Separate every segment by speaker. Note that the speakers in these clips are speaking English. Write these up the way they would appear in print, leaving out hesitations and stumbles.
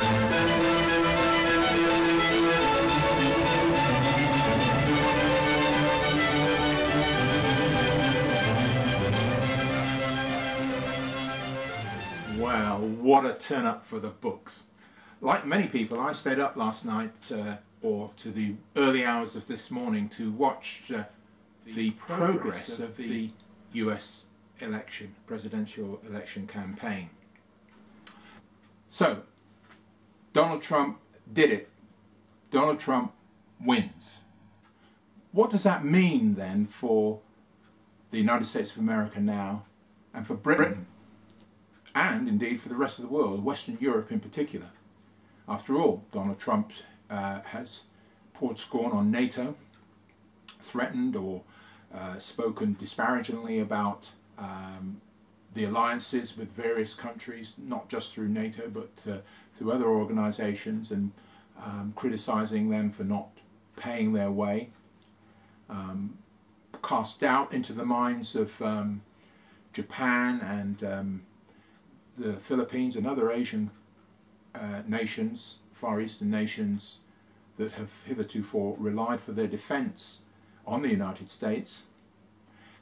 Speaker 1: Wow, what a turn up for the books. Like many people, I stayed up last night or to the early hours of this morning to watch the progress of the US election, presidential election campaign. So, Donald Trump did it. Donald Trump wins. What does that mean then for the United States of America now and for Britain? And indeed for the rest of the world, Western Europe in particular. After all, Donald Trump has poured scorn on NATO, threatened or spoken disparagingly about the alliances with various countries, not just through NATO but through other organisations, and criticising them for not paying their way, cast doubt into the minds of Japan and the Philippines and other Asian nations, Far Eastern nations, that have hitherto relied for their defence on the United States.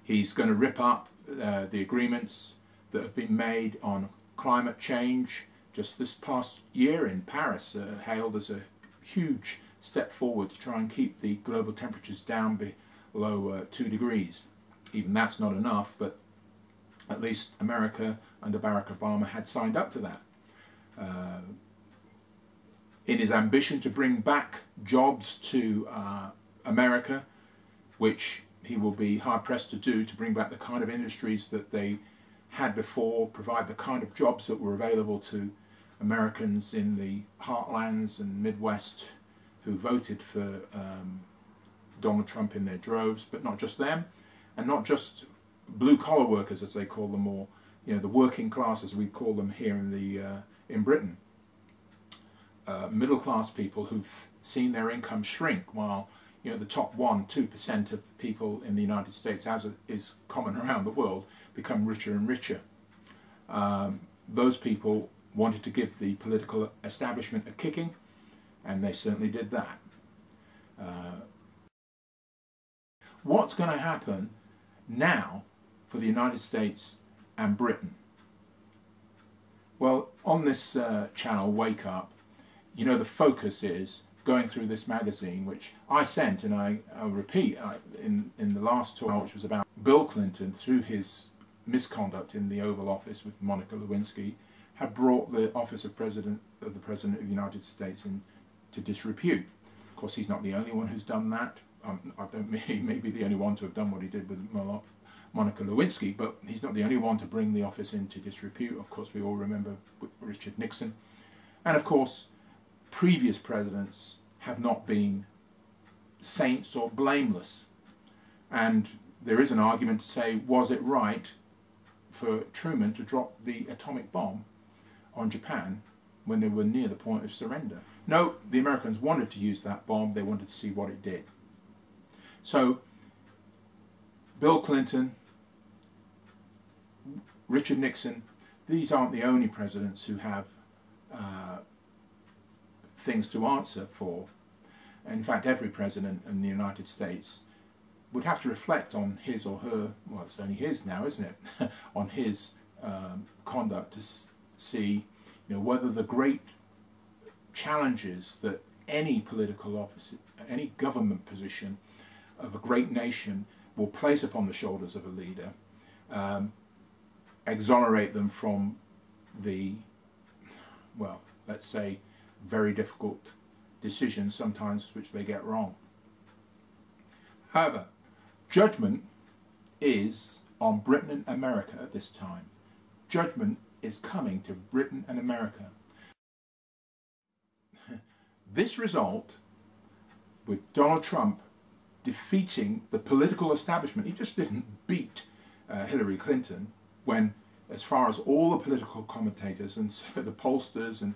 Speaker 1: He's going to rip up the agreements that have been made on climate change. Just this past year in Paris, hailed as a huge step forward to try and keep the global temperatures down below 2 degrees. Even that's not enough, but at least America under Barack Obama had signed up to that. In his ambition to bring back jobs to America, which he will be hard-pressed to do, to bring back the kind of industries that they had before, provide the kind of jobs that were available to Americans in the heartlands and Midwest who voted for Donald Trump in their droves, but not just them, and not just blue-collar workers, as they call them, or the working class, as we call them here in Britain. Middle-class people who've seen their income shrink, while the top 1–2% of people in the United States, as is common around the world, become richer and richer. Those people wanted to give the political establishment a kicking, and they certainly did that. What's going to happen now for the United States and Britain? Well, on this channel, Wake Up, the focus is going through this magazine, which I sent, and I'll repeat, in the last talk, which was about Bill Clinton, through his misconduct in the Oval Office with Monica Lewinsky, had brought the office of the President of the United States into disrepute. Of course, he's not the only one who's done that. He may be the only one to have done what he did with Monica Lewinsky, but he's not the only one to bring the office into disrepute. Of course, we all remember Richard Nixon. And of course, previous presidents have not been saints or blameless. And there is an argument to say, was it right for Truman to drop the atomic bomb on Japan when they were near the point of surrender? No, the Americans wanted to use that bomb. They wanted to see what it did. So, Bill Clinton, Richard Nixon, these aren't the only presidents who have things to answer for. In fact, every president in the United States would have to reflect on his or her, well, it's only his now, isn't it, on his conduct to see whether the great challenges that any political office, any government position of a great nation will place upon the shoulders of a leader, exonerate them from the, well, let's say, very difficult decisions sometimes which they get wrong. However, judgment is on Britain and America at this time. Judgment is coming to Britain and America. This result, with Donald Trump defeating the political establishment, he just didn't beat Hillary Clinton, when, as far as all the political commentators and so the pollsters and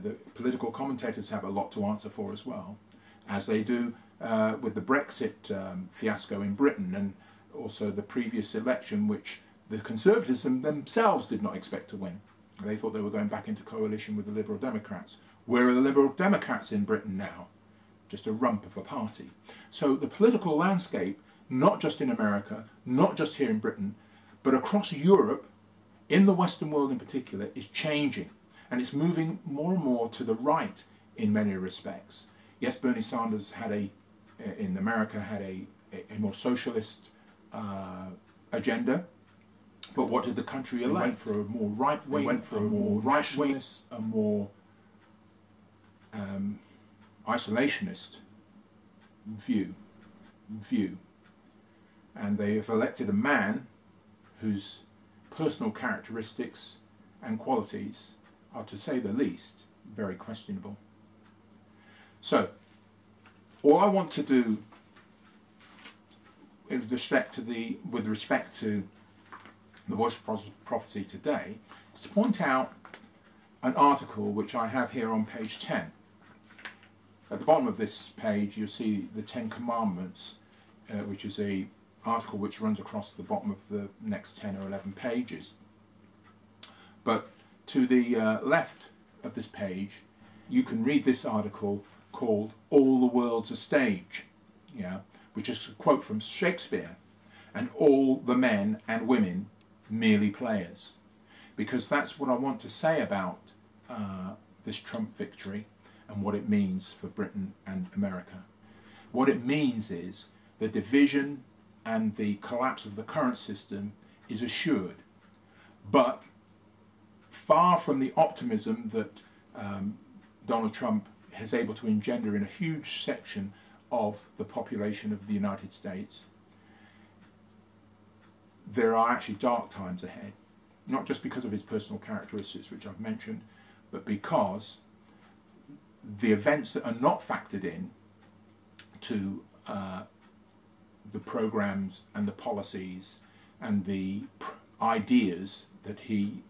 Speaker 1: the political commentators have a lot to answer for as well, as they do with the Brexit fiasco in Britain, and also the previous election, which the Conservatives themselves did not expect to win. They thought they were going back into coalition with the Liberal Democrats. Where are the Liberal Democrats in Britain now? Just a rump of a party. So the political landscape, not just in America, not just here in Britain, but across Europe, in the Western world in particular, is changing. And it's moving more and more to the right in many respects. Yes, Bernie Sanders in America had a more socialist agenda, but what did the country elect? They went for a more right-wing, went for a more rationalist, a more isolationist view. And they have elected a man whose personal characteristics and qualities are, to say the least, very questionable. So, all I want to do with respect to the Voice of Prophecy today is to point out an article which I have here on page 10. At the bottom of this page you'll see the 10 Commandments, which is an article which runs across the bottom of the next 10 or 11 pages. But to the left of this page you can read this article called "All the World's a Stage," which is a quote from Shakespeare, and all the men and women merely players. Because that's what I want to say about this Trump victory and what it means for Britain and America. What it means is the division and the collapse of the current system is assured, but far from the optimism that Donald Trump is able to engender in a huge section of the population of the United States, there are actually dark times ahead. Not just because of his personal characteristics, which I've mentioned, but because the events that are not factored in to the programs and the policies and the ideas that he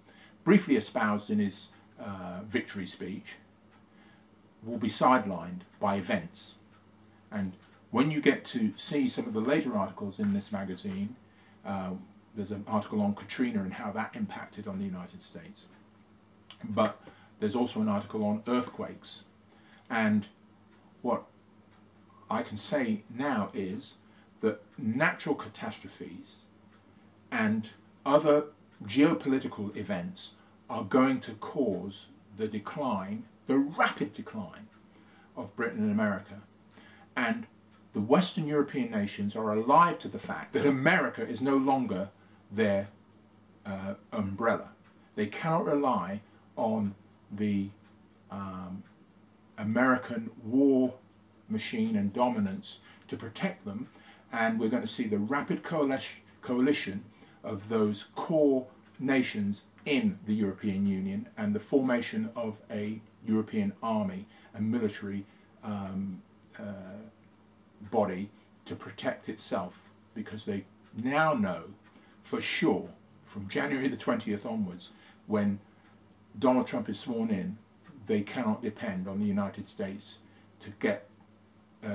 Speaker 1: briefly espoused in his victory speech will be sidelined by events. And when you get to see some of the later articles in this magazine, there's an article on Katrina and how that impacted on the United States. But there's also an article on earthquakes. And what I can say now is that natural catastrophes and other geopolitical events are going to cause the decline, the rapid decline of Britain and America. And the Western European nations are alive to the fact that America is no longer their umbrella. They cannot rely on the American war machine and dominance to protect them, and we're going to see the rapid coalition of those core nations in the European Union and the formation of a European army and military body to protect itself, because they now know for sure from January the 20th onwards, when Donald Trump is sworn in, they cannot depend on the United States to get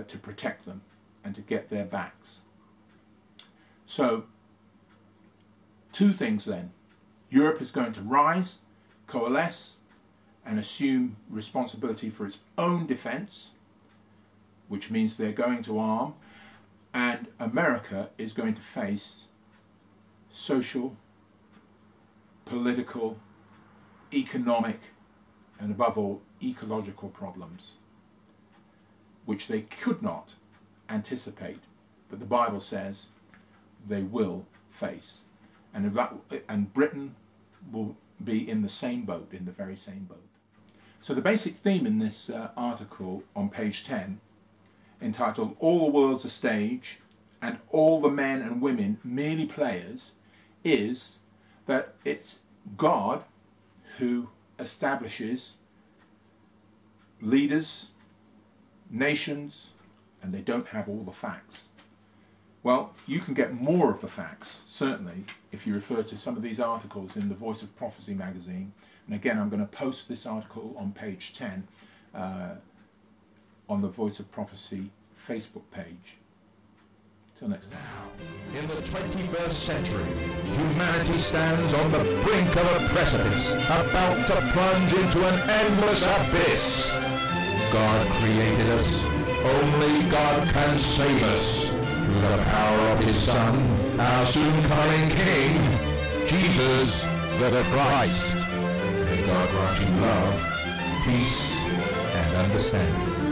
Speaker 1: to protect them and to get their backs. So, two things then. Europe is going to rise, coalesce, and assume responsibility for its own defense, which means they're going to arm, and America is going to face social, political, economic, and above all, ecological problems, which they could not anticipate, but the Bible says they will face. And Britain will be in the same boat, in the very same boat. So the basic theme in this article on page 10, entitled "All the World's a Stage and All the Men and Women Merely Players," is that it's God who establishes leaders, nations, and they don't have all the facts. Well, you can get more of the facts, certainly, if you refer to some of these articles in the Voice of Prophecy magazine. And again, I'm going to post this article on page 10 on the Voice of Prophecy Facebook page. Till next time.
Speaker 2: In the 21st century, humanity stands on the brink of a precipice, about to plunge into an endless abyss. God created us. Only God can save us. Through the power of His Son, our soon-coming King, Jesus the Christ. May God grant you love, peace, and understanding.